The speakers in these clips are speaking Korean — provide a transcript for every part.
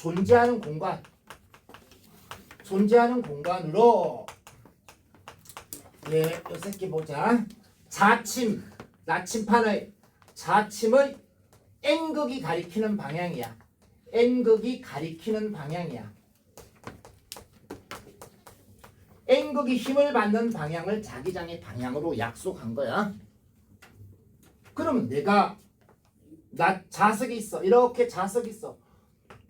존재하는 공간으로 요 새끼 보자. 나침판의 자침의 N극이 가리키는 방향이야. N극이 가리키는 방향이야. N극이 힘을 받는 방향을 자기장의 방향으로 약속한 거야. 그러면 내가 자석이 있어. 이렇게 자석이 있어.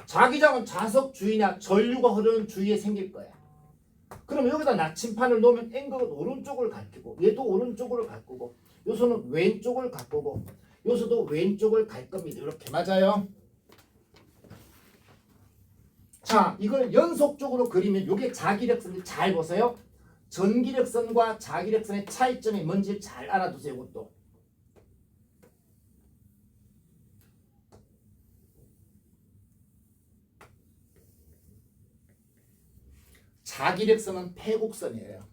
자기장은 자석 주위나 전류가 흐르는 주위에 생길 거야. 그럼 여기다 나침판을 놓으면 N극은 오른쪽을 가꾸고 얘도 오른쪽을 가꾸고 요소는 왼쪽을 가꾸고 요소도 왼쪽을 갈 겁니다. 이렇게 맞아요. 자, 이걸 연속적으로 그리면 이게 자기력선인데 잘 보세요. 전기력선과 자기력선의 차이점이 뭔지 잘 알아두세요. 이것도. 자기력선은 패곡선이에요.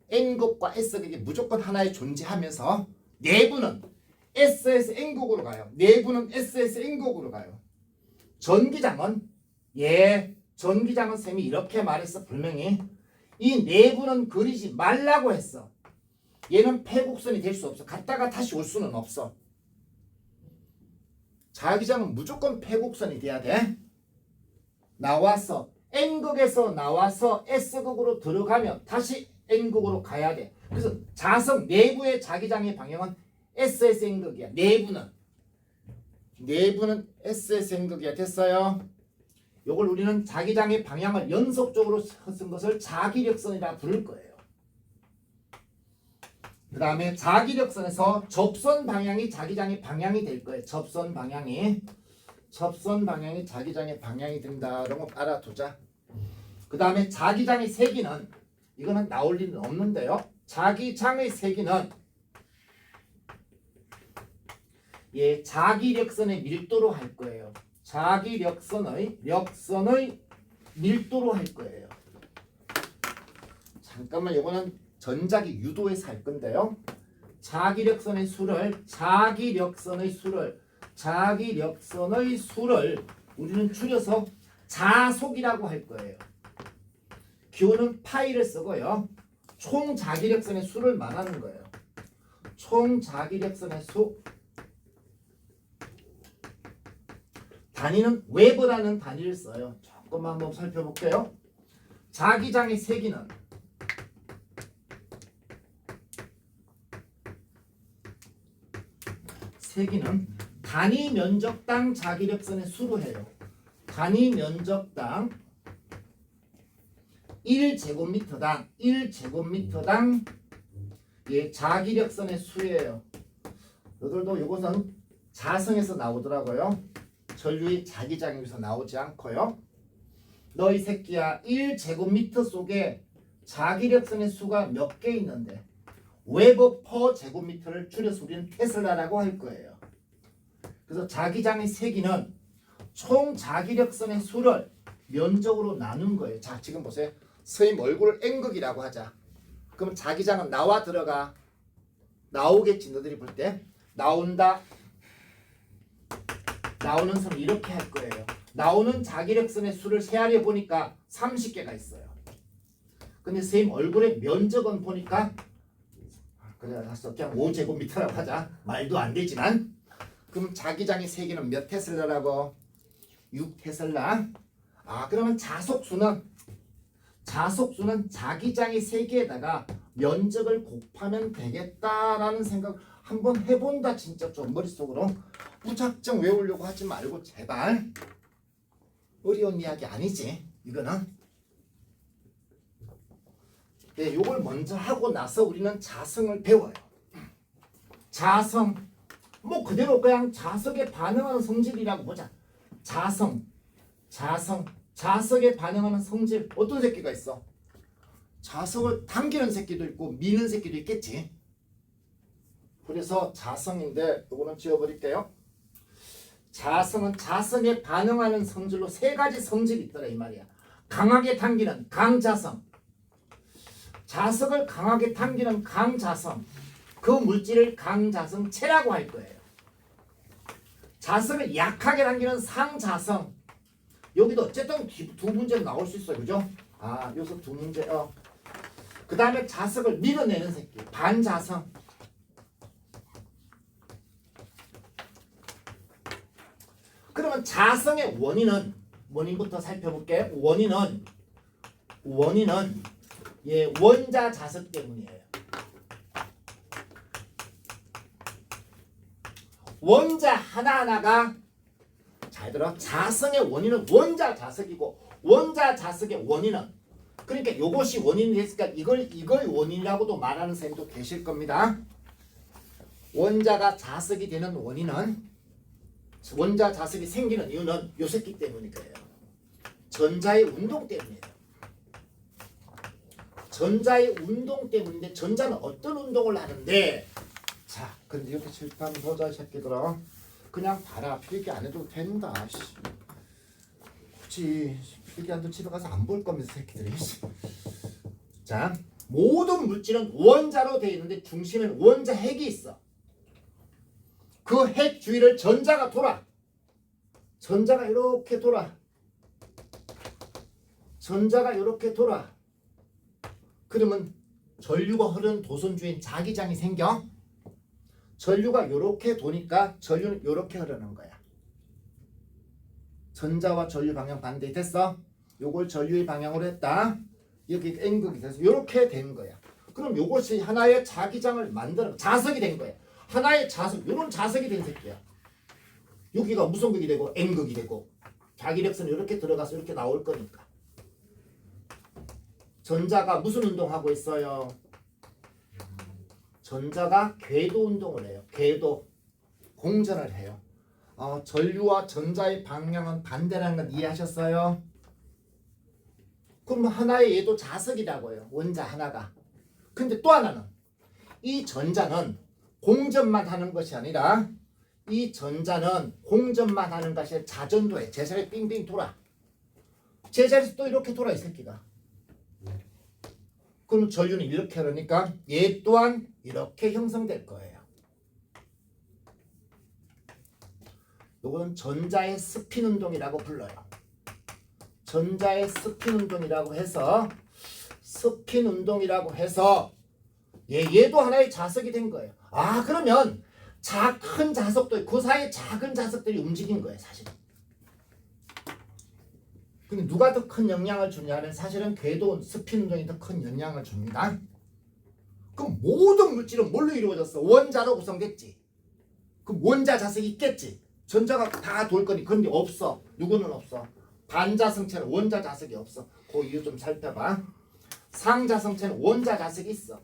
N극과 S극이 무조건 하나에 존재하면서 내부는 S에서 N극으로 가요. 내부는 S에서 N극으로 가요. 전기장은 쌤이 이렇게 말했어. 분명히 이 내부는 그리지 말라고 했어. 얘는 패곡선이 될 수 없어. 갔다가 다시 올 수는 없어. 자기장은 무조건 패곡선이 돼야 돼. 나와서 N극에서 나와서 S극으로 들어가면 다시 N극으로 가야 돼. 그래서 자석 내부의 자기장의 방향은 S에서 N극이야. 내부는 S에서 N극이야. 됐어요? 요걸 우리는 자기장의 방향을 연속적으로 쓴 것을 자기력선이라 부를 거예요. 그 다음에 자기력선에서 접선 방향이 자기장의 방향이 될 거예요. 접선 방향이 자기장의 방향이 된다라고 알아두자. 그 다음에 자기장의 세기는 이거는 나올 리는 없는데요. 자기장의 세기는 자기력선의 밀도로 할 거예요. 자기력선의 밀도로 할 거예요. 잠깐만, 이거는 전자기 유도에서 할 건데요. 자기력선의 수를 우리는 줄여서 자속이라고 할 거예요. 기호는 파이를 쓰고요. 총 자기력선의 수를 말하는 거예요. 총 자기력선의 수. 단위는 웨버라는 단위를 써요. 조금만 한번 살펴볼게요. 자기장의 세기는 단위 면적당 자기력선의 수로 해요. 단위 면적당 1제곱미터당 자기력선의 수예요. 너들도 이것은 자성에서 나오더라고요. 전류의 자기장에서 나오지 않고요. 너 이 새끼야, 1제곱미터 속에 자기력선의 수가 몇 개 있는데 웨버 퍼 제곱미터를 줄여서 우리는 테슬라라고 할 거예요. 그래서 자기장의 세기는 총 자기력선의 수를 면적으로 나눈 거예요. 자, 지금 보세요. 선생님 얼굴을 N극이라고 하자. 그럼 자기장은 나와 들어가. 나오겠지. 너들이 볼 때. 나온다. 나오는 선을 이렇게 할 거예요. 나오는 자기력선의 수를 세알해 보니까 30개가 있어요. 근데 선생님 얼굴의 면적은 보니까 그냥 5제곱미터라고 하자. 말도 안 되지만. 그럼 자기장의 세기는 몇 테슬라라고? 6테슬라. 그러면 자속수는 자기장의 세기에다가 면적을 곱하면 되겠다라는 생각 한번 해본다. 진짜 좀 머릿속으로 무작정 외우려고 하지 말고 제발. 어려운 이야기 아니지 이거는. 요걸 먼저 하고 나서 우리는 자성을 배워요. 자성 뭐 그대로 그냥 자석에 반응하는 성질이라고 보자. 자석에 반응하는 성질. 어떤 새끼가 있어? 자석을 당기는 새끼도 있고 미는 새끼도 있겠지. 그래서 자성인데 이거는 지워버릴게요. 자성은 자석에 반응하는 성질로 세 가지 성질이 있더라 이 말이야. 강하게 당기는 강자성, 자석을 강하게 당기는 강자성, 그 물질을 강자성체라고 할 거예요. 자석을 약하게 당기는 상자성, 여기도 어쨌든 두 문제는 나올 수 있어요. 그죠? 아, 여기서 두 문제. 그 다음에 자석을 밀어내는 새끼. 반자성. 그러면 자성의 원인부터 살펴볼게. 원인은 예, 원자 자석 때문이에요. 원자 하나하나가 잘 들어. 자성의 원인은 원자 자석이고 원자 자석의 원인은 그러니까 이것이 원인이 됐으니까 이걸 원인이라고도 말하는 사람도 계실 겁니다. 원자가 자석이 되는 원인은 원자 자석이 생기는 이유는 요 새끼 때문일 거예요. 전자의 운동 때문이에요. 전자의 운동 때문인데 전자는 어떤 운동을 하는데 자, 근데 이렇게 칠판 보자 이 새끼들아. 그냥 봐라. 필기 안 해도 된다. 굳이 필기 안 해도 집에 가서 안 볼 겁니다 새끼들이. 자, 모든 물질은 원자로 되어 있는데 중심에는 원자 핵이 있어. 그 핵 주위를 전자가 돌아. 전자가 이렇게 돌아. 전자가 이렇게 돌아. 그러면 전류가 흐르는 도선 주위엔 자기장이 생겨. 전류가 이렇게 도니까 전류는 이렇게 흐르는 거야. 전자와 전류 방향 반대 됐어? 요걸 전류의 방향으로 했다. 여기 N극이 돼서 이렇게 된 거야. 그럼 요것이 하나의 자기장을 만드는 자석이 된 거야. 하나의 자석, 요런 자석이 된 새끼야. 여기가 무선극이 되고 N극이 되고 자기력선이 이렇게 들어가서 이렇게 나올 거니까. 전자가 무슨 운동하고 있어요? 전자가 궤도 운동을 해요. 궤도 공전을 해요. 전류와 전자의 방향은 반대라는 건 이해하셨어요? 그럼 하나의 얘도 자석이라고요. 원자 하나가. 근데 또 하나는 이 전자는 공전만 하는 것이 아니라 이 전자는 공전만 하는 것이 아니라 자전도 해. 제자리에 빙빙 돌아. 제자리에서 또 이렇게 돌아 이 새끼가. 그럼 전류는 이렇게 흐르니까 얘 또한 이렇게 형성될 거예요. 요거는 전자의 스핀 운동이라고 불러요. 전자의 스핀 운동이라고 해서 얘도 하나의 자석이 된 거예요. 아, 그러면 큰 자석도 그 사이에 작은 자석들이 움직인 거예요, 사실은. 근데 누가 더 큰 영향을 주냐면 사실은 궤도 스핀 운동이 더 큰 영향을 줍니다. 그럼 모든 물질은 뭘로 이루어졌어? 원자로 구성됐지. 그럼 원자 자석이 있겠지. 전자가 다 돌 거니. 그런데 없어. 누구는 없어. 반자성체는 원자 자석이 없어. 그 이유 좀 살펴봐. 상자성체는 원자 자석이 있어.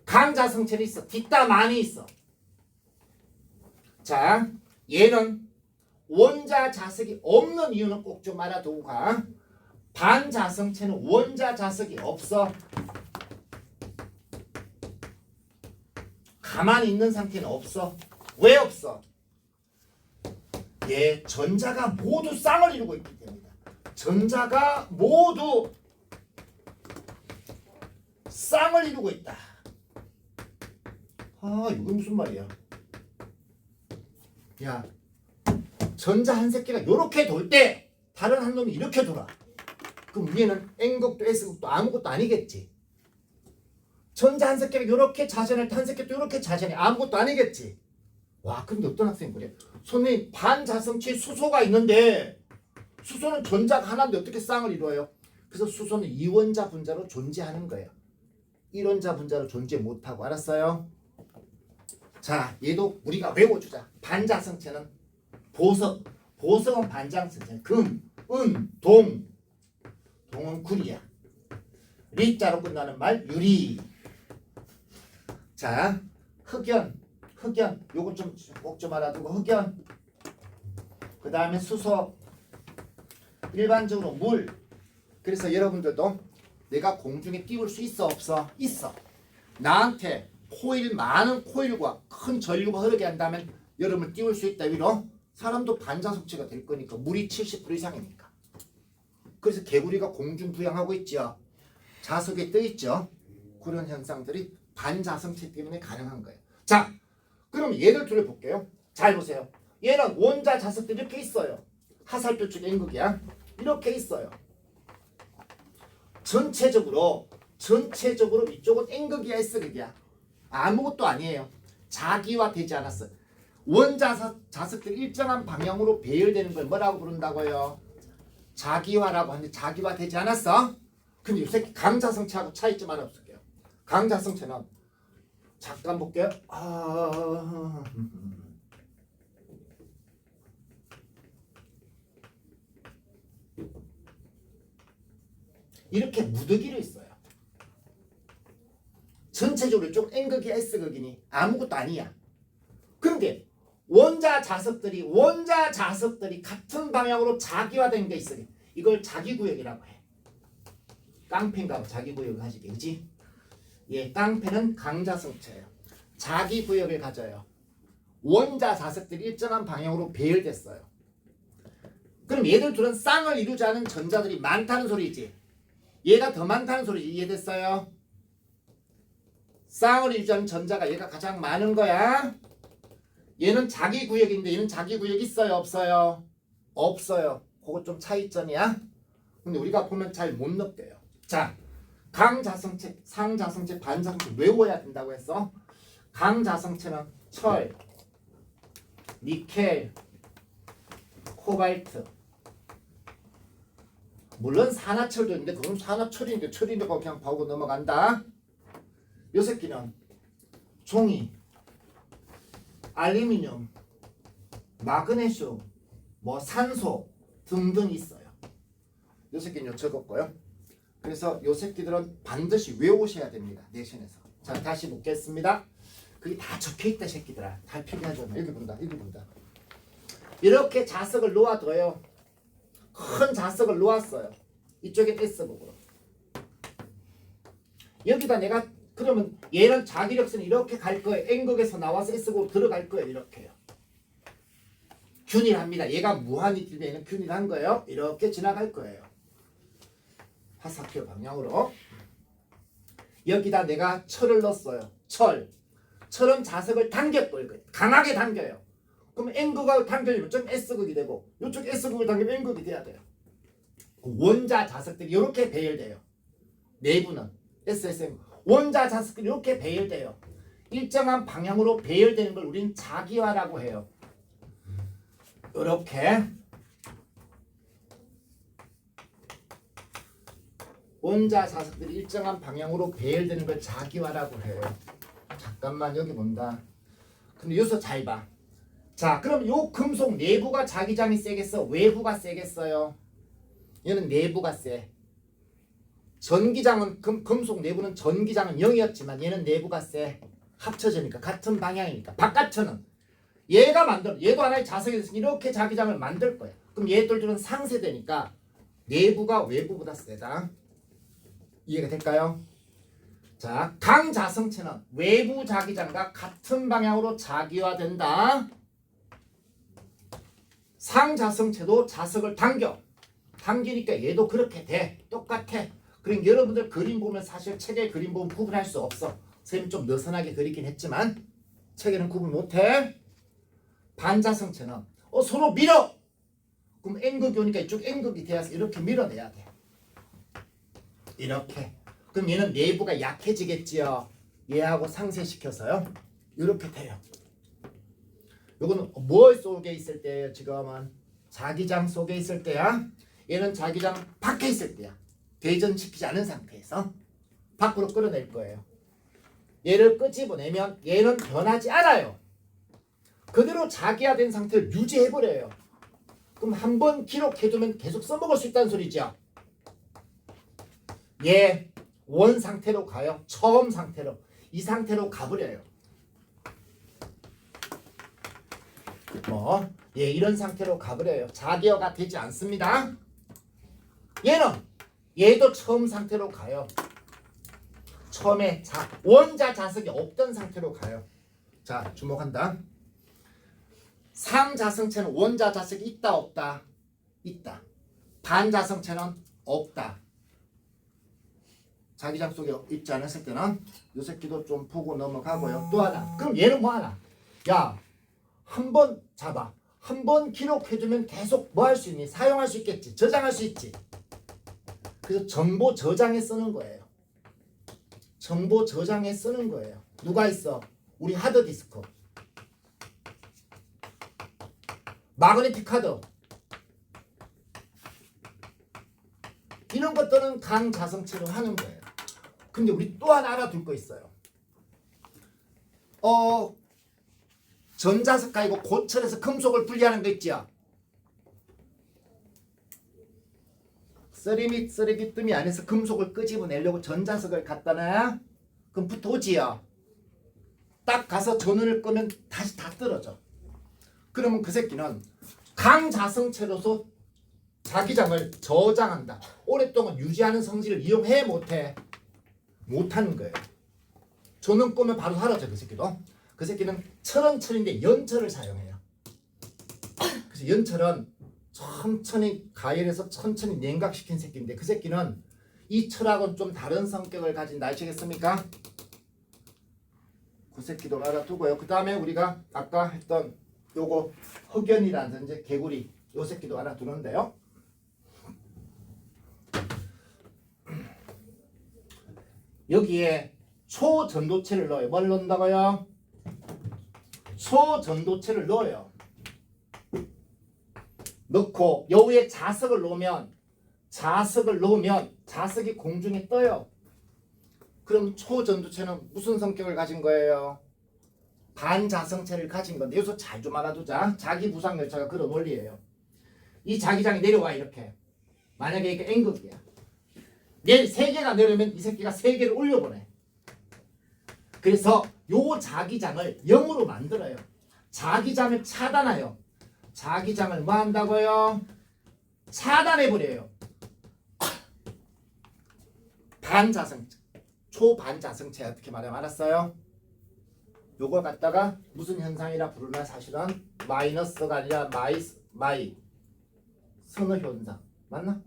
강자성체는 있어. 뒷담 많이 있어. 자, 얘는 원자 자석이 없는 이유는 꼭 좀 알아두고 가. 반자성체는 원자 자석이 없어. 가만히 있는 상태는 없어. 왜 없어? 예, 전자가 모두 쌍을 이루고 있기 때문이다. 전자가 모두 쌍을 이루고 있다. 아, 이게 무슨 말이야? 야, 전자 한 새끼가 이렇게 돌 때 다른 한 놈이 이렇게 돌아. 그럼 위에는 N극도 S극도 아무것도 아니겠지. 전자 한 새끼가 이렇게 자전할 때 한 새끼도 이렇게 자전해. 아무것도 아니겠지. 와, 근데 어떤 학생이 그래? 선생님, 반자성체 수소가 있는데 수소는 전자가 하나인데 어떻게 쌍을 이루어요? 그래서 수소는 이원자 분자로 존재하는 거예요. 1원자 분자로 존재 못하고. 알았어요? 자, 얘도 우리가 외워주자. 반자성체는 보석은 반자성체. 금, 은, 동은 구리야. 리자로 끝나는 말 유리. 자, 흑연 요거 좀 꼭 좀 알아두고. 흑연, 그 다음에 수소, 일반적으로 물. 그래서 여러분들도 내가 공중에 띄울 수 있어 없어? 있어. 나한테 많은 코일과 큰 전류가 흐르게 한다면 여러분을 띄울 수 있다. 위로 사람도 반자성체가 될 거니까. 물이 70% 이상이니까. 그래서 개구리가 공중 부양하고 있죠. 자석에 떠 있죠. 그런 현상들이 반자성체 때문에 가능한 거예요. 자, 그럼 얘를 둘을 볼게요. 잘 보세요. 얘는 원자 자석들이 이렇게 있어요. 하살표 쪽 N극이야. 이렇게 있어요. 전체적으로 이쪽은 N극이야 S극이야. 아무것도 아니에요. 자기화되지 않았어. 원자석들이 일정한 방향으로 배열되는 걸 뭐라고 부른다고요? 자기화라고 하는데 자기화되지 않았어? 근데 요새 강자성체하고 차이점 하나 없을게요. 강자성체는 잠깐 볼게요. 이렇게 무더기로 있어요. 전체적으로 좀 N극이 S극이니 아무것도 아니야. 그런데 원자 자석들이 같은 방향으로 자기화된 게 있어요. 이걸 자기구역이라고 해. 깡패인가 봐. 자기구역을 가지게, 그지? 예, 깡패는 강자성체예요. 자기구역을 가져요. 원자 자석들이 일정한 방향으로 배열됐어요. 그럼 얘들 둘은 쌍을 이루지 않은 전자들이 많다는 소리지. 얘가 더 많다는 소리지. 이해됐어요? 쌍을 이루지 않은 전자가 얘가 가장 많은 거야. 얘는 자기 구역인데 얘는 자기 구역 있어요? 없어요? 없어요. 그거 좀 차이점이야. 근데 우리가 보면 잘 못 느껴요. 자, 강자성체, 상자성체, 반자성체 외워야 된다고 했어. 강자성체는 철, 니켈, 코발트. 물론 산화철도 있는데 그건 산화철인데 철인데 그냥 보고 넘어간다. 요 새끼는 종이, 알루미늄, 마그네슘, 뭐 산소 등등 있어요. 요 새끼는 적었고요. 그래서 요 새끼들은 반드시 외우셔야 됩니다. 내신에서. 자, 다시 묻겠습니다. 그게 다 적혀있다 새끼들아. 다 필요하잖아. 여기 본다. 여기 본다. 이렇게 자석을 놓아둬요. 큰 자석을 놓았어요. 이쪽에 S극으로. 여기다 내가 그러면 얘는 자기력선 이렇게 갈 거예요. N극에서 나와서 S극으로 들어갈 거예요. 이렇게요. 균일합니다. 얘가 무한히 길면 얘는 균일한 거예요. 이렇게 지나갈 거예요. 화살표 방향으로. 여기다 내가 철을 넣었어요. 철은 자석을 당겼고요. 강하게 당겨요. 그럼 N극하고 당겨지면 좀 S극이 되고 이쪽 S극을 당기면 N극이 돼야 돼요. 원자 자석들이 이렇게 배열돼요. 내부는 SSM 원자 자석들이 이렇게 배열돼요. 일정한 방향으로 배열되는 걸 우리는 자기화라고 해요. 이렇게 원자 자석들이 일정한 방향으로 배열되는 걸 자기화라고 해요. 잠깐만 여기 본다. 근데 여기서 잘 봐. 자, 그럼 요 금속 내부가 자기장이 세겠어? 외부가 세겠어요? 얘는 내부가 세. 전기장은 금속 내부는 전기장은 0이었지만 얘는 내부가 세. 합쳐지니까 같은 방향이니까. 바깥천은 얘가 만들어. 얘도 하나의 자석이 있으니 이렇게 자기장을 만들 거야. 그럼 얘들은 상쇄되니까 내부가 외부보다 세다. 이해가 될까요? 자, 강자성체는 외부 자기장과 같은 방향으로 자기화된다. 상자성체도 자석을 당기니까 얘도 그렇게 돼. 똑같아. 그러니까 여러분들 그림 보면 사실 책에 그림 보면 구분할 수 없어. 선생님 좀 느슨하게 그리긴 했지만 책에는 구분 못해. 반자성체는 서로 밀어. 그럼 N극이 오니까 이쪽 N극이 돼서 이렇게 밀어내야 돼. 이렇게. 그럼 얘는 내부가 약해지겠지요. 얘하고 상쇄시켜서요. 이렇게 돼요. 요거는 뭐 속에 있을 때예요? 지금은 자기장 속에 있을 때야. 얘는 자기장 밖에 있을 때야. 대전시키지 않은 상태에서 밖으로 끌어낼 거예요. 얘를 끄집어내면 얘는 변하지 않아요. 그대로 자기화된 상태를 유지해버려요. 그럼 한번 기록해두면 계속 써먹을 수 있다는 소리죠. 얘 원 상태로 가요. 처음 상태로. 이 상태로 가버려요. 이런 상태로 가버려요. 자기화가 되지 않습니다. 얘도 처음 상태로 가요. 처음에 원자 자석이 없던 상태로 가요. 자, 주목한다. 상자성체는 원자 자석이 있다 없다? 있다. 반자성체는 없다. 자기장 속에 있지 않았을 때는 요 새끼도 좀 보고 넘어가고요. 또 하나. 그럼 얘는 뭐 하나? 야, 한 번 잡아. 한 번 기록해주면 계속 뭐 할 수 있니? 사용할 수 있겠지. 저장할 수 있지. 그래서 정보 저장에 쓰는 거예요. 정보 저장에 쓰는 거예요. 누가 있어? 우리 하드디스크. 마그네틱 카드. 이런 것들은 강자성체로 하는 거예요. 근데 우리 또 하나 알아둘 거 있어요. 전자석 가지고 고철에서 금속을 분리하는 거 있죠. 쓰레기뜸이 안에서 금속을 끄집어내려고 전자석을 갖다 놔. 그럼 붙어오지요. 딱 가서 전원을 끄면 다시 다 떨어져. 그러면 그 새끼는 강자성체로서 자기장을 저장한다. 오랫동안 유지하는 성질을 이용해 못해? 못하는 거예요. 전원 끄면 바로 사라져. 그 새끼도. 그 새끼는 철은철인데 연철을 사용해요. 그래서 연철은 천천히 가열해서 천천히 냉각시킨 새끼인데 그 새끼는 이 철하고는 좀 다른 성격을 가진다. 아시겠습니까? 그 새끼도 알아두고요. 그 다음에 우리가 아까 했던 요거 흑연이라든지 개구리 요 새끼도 알아두는데요. 여기에 초전도체를 넣어요. 뭘 넣는다고요? 초전도체를 넣어요. 넣고 여기에 자석을 넣으면 자석이 공중에 떠요. 그럼 초전도체는 무슨 성격을 가진 거예요? 반자성체를 가진 건데 여기서 잘 좀 알아두자. 자기부상열차가 그런 원리예요. 이 자기장이 내려와 이렇게. 만약에 이게 N극이야. 세 개가 내려면 이 새끼가 세 개를 올려보내. 그래서 요 자기장을 0으로 만들어요. 자기장을 차단해요. 자기장을 뭐 한다고요? 차단해버려요. 반자성체, 초반자성체 어떻게 말하면 알았어요? 요걸 갖다가 무슨 현상이라 부르나 사실은 마이너스가 아니라 마이 선어 현상 맞나?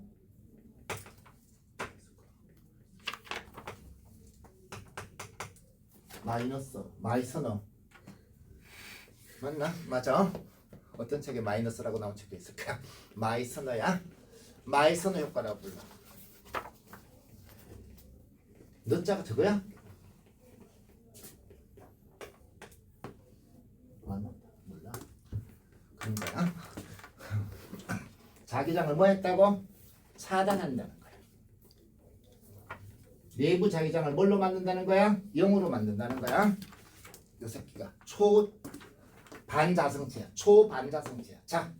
마이너스 마이 선어 맞나? 맞아. 어떤 책에 마이너스라고 나온 책도 있을까? 마이 선어야. 마이 선어 효과라고 불러. 너자가 저거야? 몰라. 그런 거야. 자기장을 뭐 했다고? 차단한다는 거야. 내부 자기장을 뭘로 만든다는 거야? 0으로 만든다는 거야. 요 새끼가 초반자성체야. 초반자성체야. 자,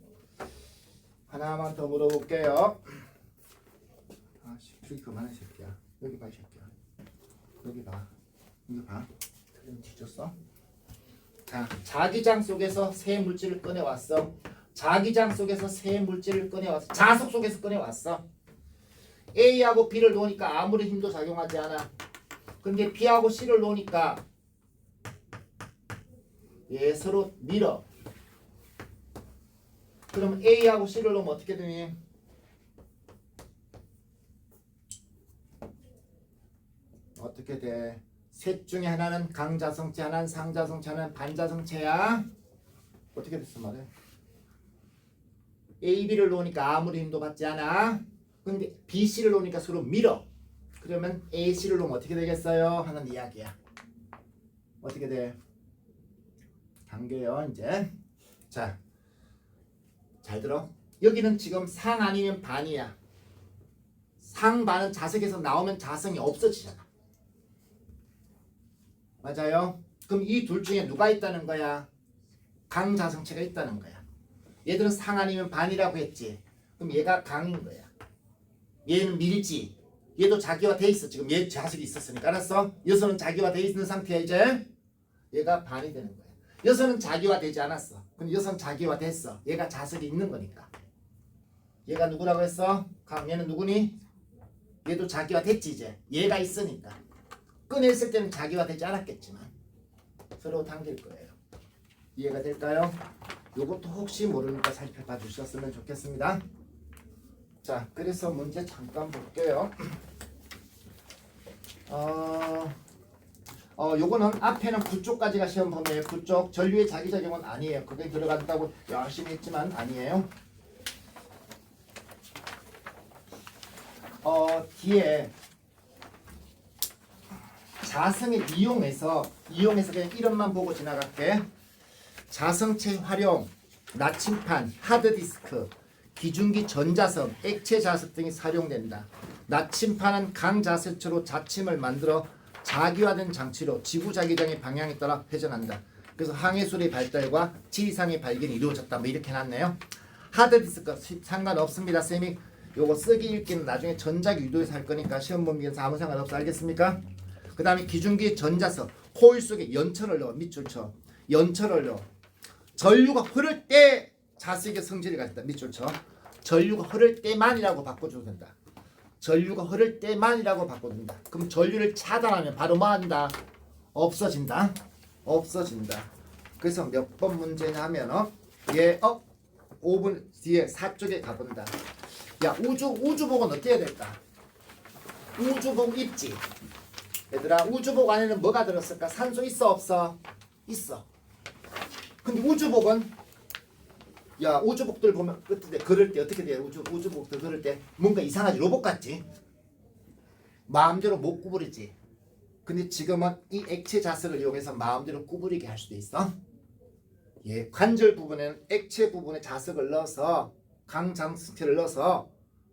하나만 더 물어볼게요. 아씨, 저기 그만해 새끼야. 여기 봐 이 새끼야. 여기 봐. 이거 봐. 틀리면 뒤졌어. 자, 자기장 속에서 새 물질을 꺼내왔어. 자기장 속에서 새 물질을 꺼내왔어. 자석 속에서 꺼내왔어. A하고 B를 놓으니까 아무리 힘도 작용하지 않아. 근데 B하고 C를 놓으니까 얘 서로 밀어. 그럼 A하고 C를 놓으면 어떻게 되니? 어떻게 돼? 셋 중에 하나는 강자성체, 하나는 상자성체, 하나는 반자성체야. 어떻게 됐어 말해? A, B를 놓으니까 아무리 힘도 받지 않아. 근데 B, C를 놓으니까 서로 밀어. 그러면 A, C를 놓으면 어떻게 되겠어요? 하는 이야기야. 어떻게 돼? 당겨요 이제. 자, 잘 들어. 여기는 지금 상 아니면 반이야. 상 반은 자석에서 나오면 자성이 없어지잖아. 맞아요? 그럼 이 둘 중에 누가 있다는 거야? 강자성체가 있다는 거야. 얘들은 상 아니면 반이라고 했지. 그럼 얘가 강인 거야. 얘는 밀지. 얘도 자기화 돼 있어. 지금 얘 자석이 있었으니까. 알았어? 여기서는 자기화 돼 있는 상태야 이제. 얘가 반이 되는 거야. 여기서는 자기화 되지 않았어. 근데 여기서는 자기화 됐어. 얘가 자석이 있는 거니까. 얘가 누구라고 했어? 강. 얘는 누구니? 얘도 자기화 됐지 이제. 얘가 있으니까. 꺼냈을 때는 자기화 되지 않았겠지만 서로 당길 거예요. 이해가 될까요? 요것도 혹시 모르니까 살펴봐 주셨으면 좋겠습니다. 자, 그래서 문제 잠깐 볼게요. 요거는 앞에는 9쪽까지가 시험 범위예요. 9쪽 전류의 자기작용은 아니에요. 그게 들어간다고 열심히 했지만 아니에요. 뒤에 자성을 이용해서 그냥 이름만 보고 지나갈게. 자성체 활용, 나침판, 하드디스크, 기중기 전자석, 액체 자석 등이 사용된다. 나침판은 강자석체로 자침을 만들어 자기화된 장치로 지구자기장의 방향에 따라 회전한다. 그래서 항해술의 발달과 지리상의 발견이 이루어졌다. 뭐 이렇게 해놨네요. 하드디스크 상관없습니다. 쌤이 요거 쓰기 읽기는 나중에 전자기 유도에서 할 거니까 시험 범위에서 아무 상관없어. 알겠습니까? 그 다음에 기중기 전자석, 코일 속에 연철을 넣어. 밑줄 쳐. 연철을 넣어. 전류가 흐를 때 자석의 성질을 가진다. 밑줄 쳐. 전류가 흐를 때만이라고 바꿔줘도 된다. 전류가 흐를 때만이라고 바꿔준다. 그럼 전류를 차단하면 바로 뭐 한다? 없어진다. 없어진다. 그래서 몇 번 문제냐 하면 얘 5분 뒤에 4쪽에 가본다. 야, 우주복은 어떻게 해야 될까? 우주복 입지. 얘들아, 우주복 안에는 뭐가 들었을까? 산소 있어 없어? 있어. 근데 우주복은 우주복들 보면 끝에 걸을 때 어떻게 돼요? 우주복들 걸을 때 뭔가 이상하지? 로봇 같지? 마음대로 못 구부리지. 근데 지금은 이 액체 자석을 이용해서 마음대로 구부리게 할 수도 있어. 예, 관절 부분에는 액체 부분에 자석을 넣어서 강장수체를 넣어서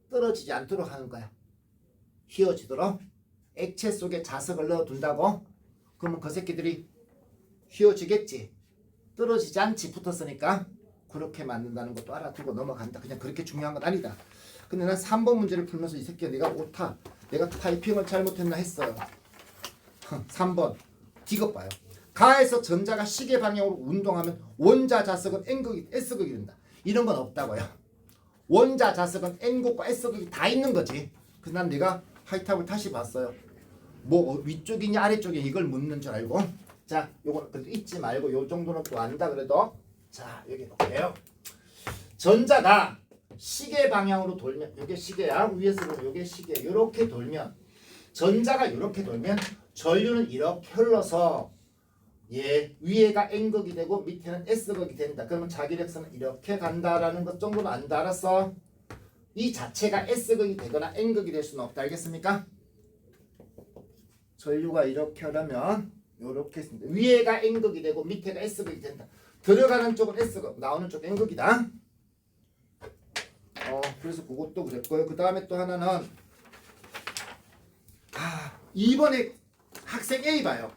떨어지지 않도록 하는 거야. 휘어지도록. 액체 속에 자석을 넣어둔다고? 그러면 그 새끼들이 휘어지겠지. 떨어지지 않지. 붙었으니까. 그렇게 만든다는 것도 알아두고 넘어간다. 그냥 그렇게 중요한 건 아니다. 근데 난 3번 문제를 풀면서 이 새끼가 내가 오타, 내가 타이핑을 잘못했나 했어요. 3번 이것 봐요. 가에서 전자가 시계 방향으로 운동하면 원자 자석은 N극이 S극이 된다. 이런 건 없다고요. 원자 자석은 N극과 S극이 다 있는 거지. 그래서 난 내가 하이탑을 다시 봤어요. 뭐 위쪽이냐 아래쪽이냐 이걸 묻는 줄 알고. 자, 요거 그래도 잊지 말고 요 정도는 또 안다 그래도. 자, 여기 볼게요. 전자가 시계 방향으로 돌면, 요게 시계야. 위에서 보면 요게 시계. 요렇게 돌면, 전자가 요렇게 돌면 전류는 이렇게 흘러서 위에가 N극이 되고 밑에는 S극이 된다. 그러면 자기력선은 이렇게 간다라는 것 정도는 안다. 알았어? 이 자체가 S극이 되거나 N극이 될 수는 없다. 알겠습니까? 전류가 이렇게 하려면 요렇게 있습니다. 위에가 N극이 되고 밑에가 S극이 된다. 들어가는 쪽은 S극, 나오는 쪽 N극이다. 그래서 그것도 그랬고요. 그 다음에 또 하나는 2번에 학생 A 봐요.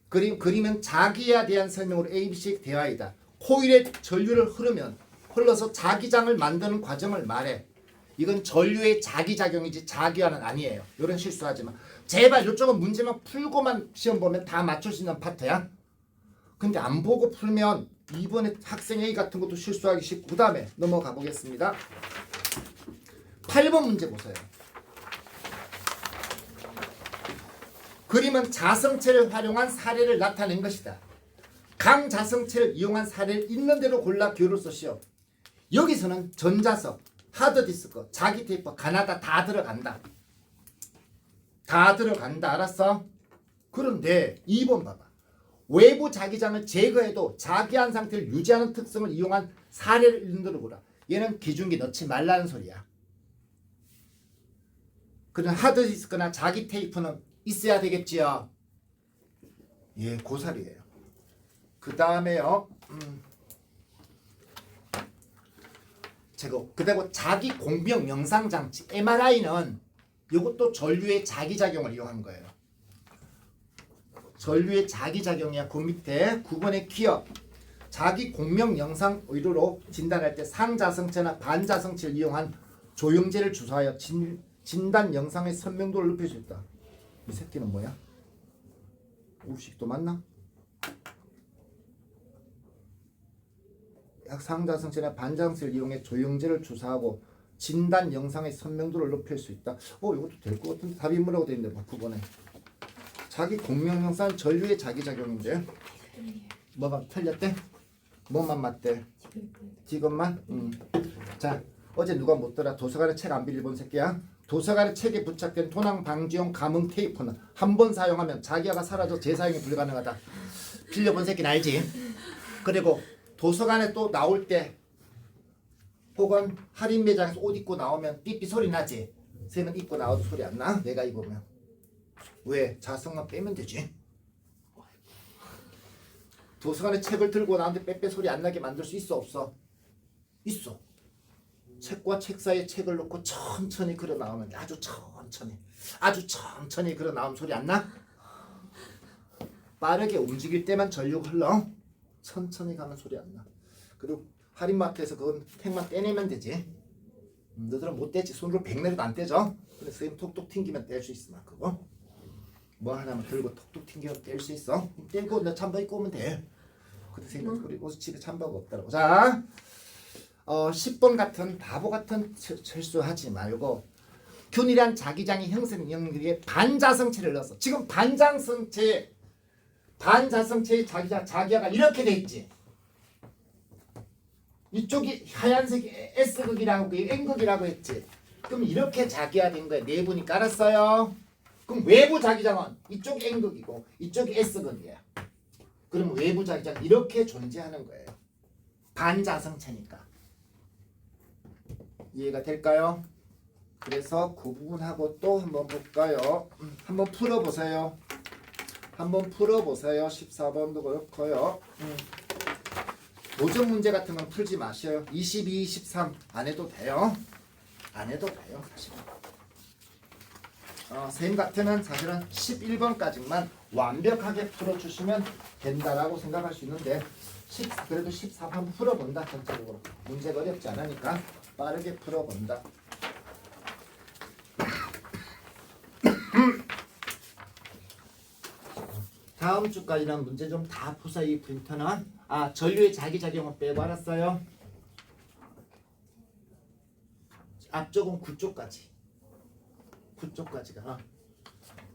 그림은 자기에 대한 설명으로 A, B씩 대화이다. 코일에 전류를 흘러서 자기장을 만드는 과정을 말해. 이건 전류의 자기작용이지 자기화는 아니에요. 이런 실수하지 마. 제발 이쪽은 문제만 풀고만 시험 보면 다 맞출 수 있는 파트야. 근데 안 보고 풀면 이번에 학생 A 같은 것도 실수하기 쉽고. 그 다음에 넘어가 보겠습니다. 8번 문제 보세요. 그림은 자성체를 활용한 사례를 나타낸 것이다. 강자성체를 이용한 사례를 있는 대로 골라 기호를 쓰시오. 여기서는 전자석, 하드디스크, 자기 테이프, 가나다 다 들어간다. 다 들어간다. 알았어? 그런데 2번 봐봐. 외부 자기장을 제거해도 자기한 상태를 유지하는 특성을 이용한 사례를 있는 대로 보라. 얘는 기중기 넣지 말라는 소리야. 그런 하드디스크나 자기 테이프는 있어야 되겠지요. 예, 고사리예요. 그 다음에요. 그리고 자기 공병 영상 장치 MRI는 이것도 전류의 자기작용을 이용한 거예요. 전류의 자기작용이야. 그 밑에 9번의 기억. 자기 공명 영상 의료로 진단할 때 상자성체나 반자성체를 이용한 조영제를 주사하여 진단 영상의 선명도를 높일 수 있다. 이 새끼는 뭐야? 우식도 맞나? 상자성체나 반자성체를 이용해 조영제를 주사하고 진단 영상의 선명도를 높일 수 있다. 이것도 될 것 같은데 답이 뭐라고 되어 있는데 9번에 자기 공명 영상은 전류의 자기작용인데 뭐가 틀렸대? 뭐만 맞대? 지금만? 자, 어제 누가 묻더라. 도서관에 책 안 빌려 본 새끼야. 도서관의 책에 부착된 도난 방지용 감응 테이프는 한 번 사용하면 자기가 사라져 재사용이 불가능하다. 빌려본 새끼는 알지? 그리고 도서관에 또 나올 때 혹은 할인 매장에서 옷 입고 나오면 삐삐 소리 나지? 쌤은 입고 나와도 소리 안 나? 내가 입으면. 왜? 자성만 빼면 되지. 도서관에 책을 들고 나오는데 빼빼 소리 안 나게 만들 수 있어 없어? 있어. 책과 책 사이에 책을 놓고 천천히 걸어 나오면 돼. 아주 천천히 걸어 나오면 소리 안 나? 빠르게 움직일 때만 전류가 흘러. 천천히 가면 소리 안 나. 그리고 할인마트에서 그건 택만 떼내면 되지. 너들은 못 떼지. 손으로 백내도 안 떼죠. 근데 선생님 톡톡 튕기면 뗄 수 있어. 막 그거 뭐 하나만 들고 톡톡 튕기면 뗄 수 있어. 떼고 너 잠바 입고 오면 돼. 근데 선생님 우리 옷 집에 잠바가 없더라고. 자 10번 같은 바보 같은 실수하지 말고 균일한 자기장의 형성 영역에 반자성체를 넣어서 지금 반자성체의 자기자가 이렇게 돼 있지. 이쪽이 하얀색이 S극이라고 N극이라고 했지. 그럼 이렇게 자기화된 거야. 내분이 깔았어요. 그럼 외부 자기장은 이쪽이 N극이고 이쪽이 S극이야. 그럼 외부 자기장 이렇게 존재하는 거예요. 반자성체니까. 이해가 될까요? 그래서 그 부분하고 또 한번 볼까요? 한번 풀어보세요. 14번도 그렇고요. 도적 문제 같은 건 풀지 마셔요. 22, 23 안 해도 돼요. 선생님 같으면 사실은 11번까지만 완벽하게 풀어주시면 된다라고 생각할 수 있는데 그래도 13 한번 풀어본다. 전체적으로 문제가 어렵지 않으니까 빠르게 풀어본다. 다음 주까지는 문제 좀 다 푸사. 이 프린터는 전류의 자기작용을 빼고 알았어요. 앞쪽은 9쪽까지 9쪽까지가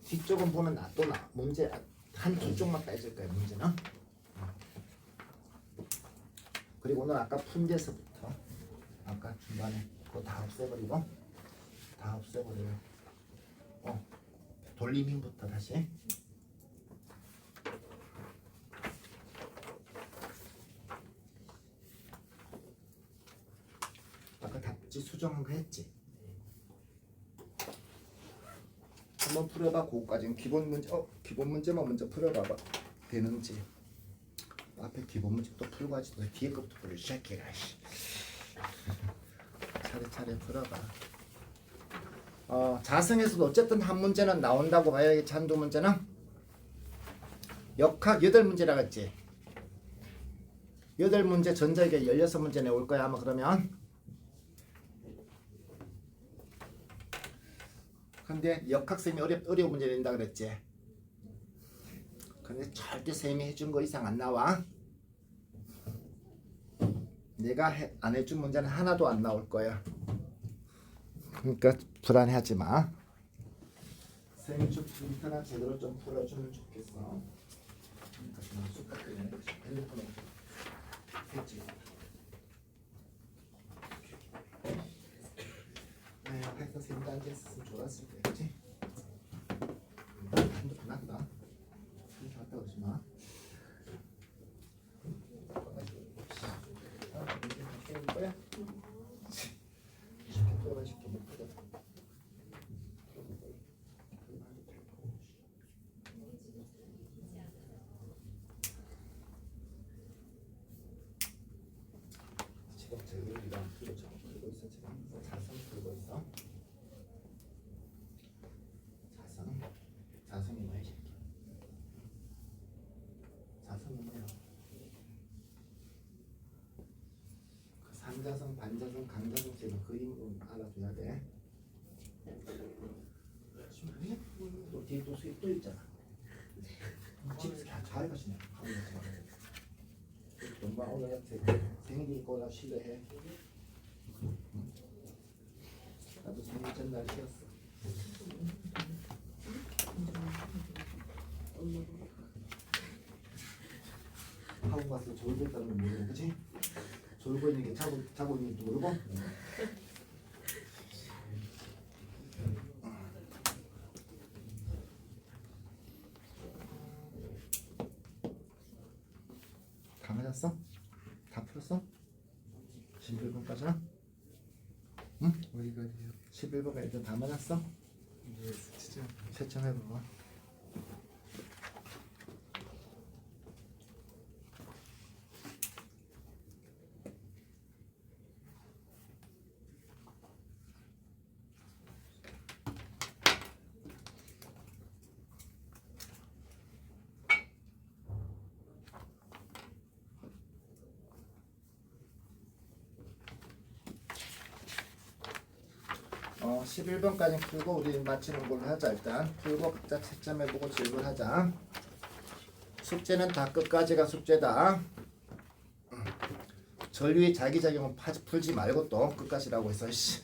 뒤쪽은 보면 또 문제 한 두 쪽만 빼질 거예요. 문제는. 그리고 오늘 아까 푼데서부터 아까 중간에 그거 다 없애버려요. 돌림힘부터 다시. 아까 답지 수정한 거 했지? 한번 풀어봐. 그거까지는 기본 문제. 기본 문제만 먼저 풀어봐봐. 되는지. 앞에 기본 문제 또 풀고 하지. 왜 뒤에 것부터 풀어? 시작해라. 차례차례 풀어봐. 자성에서도 어쨌든 한 문제는 나온다고 봐야겠지. 한두 문제는. 역학 8문제라고 했지. 8문제 전자에게 16문제 내올 거야 아마. 그러면 근데 역학쌤이 어려운 문제 낸다 그랬지. 근데 절대 쌤이 해준 거 이상 안 나와. 내가 안 해준 문제는 하나도 안 나올 거야. 그러니까 불안해하지 마. 쌤이 좀 프린터나 제대로 좀 풀어주면 좋겠어. 하여튼 쌤도 앉아있었으면 좋았을 거야. 그치? 한도 끝났다. 이렇게 왔다 그러지 마. 거야? 지금 우리가 풀고 있어. 지금 자성 풀고 있어. 자성이 뭐야? 자성이 뭐야? 그 상자성, 반자성, 강자성 제가 그림 알아줘야 돼. 또 뒤에 또 수입 또 있잖아. 집에서 잘 가시네. 엄마 오늘 생일이고 나 쉬려해. 나도 생일 전날 쉬었어. 학원 가서 졸고 있다는 건 모르고, 그치? 졸고 있는 게 자고 있는 게 모르고. 어디까지요? 11번까지 일단 다 맞았어? 네, 진짜. 채점해봐. 어, 11번까지 풀고 우리 마치는 걸로 하자. 일단 풀고 각자 채점해보고 질문하자. 숙제는 다 끝까지가 숙제다. 전류의 자기작용은 풀지 말고 또 끝까지라고 했어. 씨.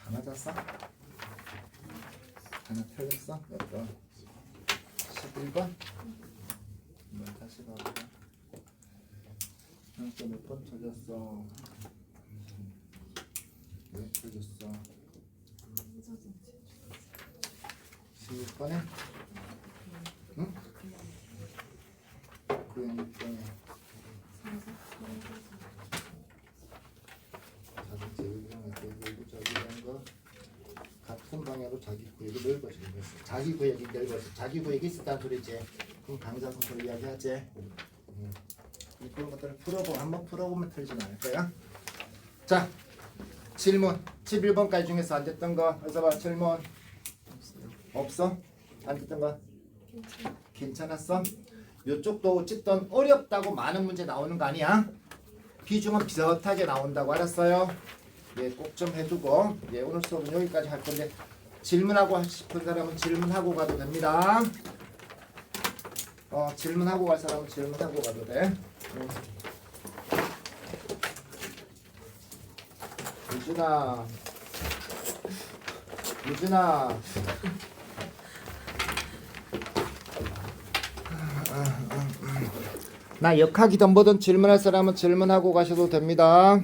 다 맞았어? 하나 틀렸어? 몇 번? 11번? 다시 봐봐. 몇 번 틀렸어? 왜 틀렸어? 16번에? 응? 9번에 자기 제일형에 대고 자기 이런 거 같은 방향으로 자기 구역이 넓어지는 거였어. 자기 구역이 넓어져. 자기 구역이 있었다는 소리지. 그럼 강자성을 이야기하지. 이런 것들을 풀어보고 한번 풀어보면 틀리진 않을 거야. 자, 질문 11번까지 중에서 안 됐던 거 어서 봐. 질문 없어? 안 됐던 거? 괜찮았어? 이쪽도 어쨌든 어렵다고 많은 문제 나오는 거 아니야? 비중은 비슷하게 나온다고 알았어요? 예, 꼭 좀 해두고 예, 오늘 수업은 여기까지 할 건데 질문하고 싶은 사람은 질문하고 가도 됩니다. 질문하고 갈 사람은 질문하고 가도 돼. 유진아 나 역학이든 뭐든 질문할 사람은 질문하고 가셔도 됩니다.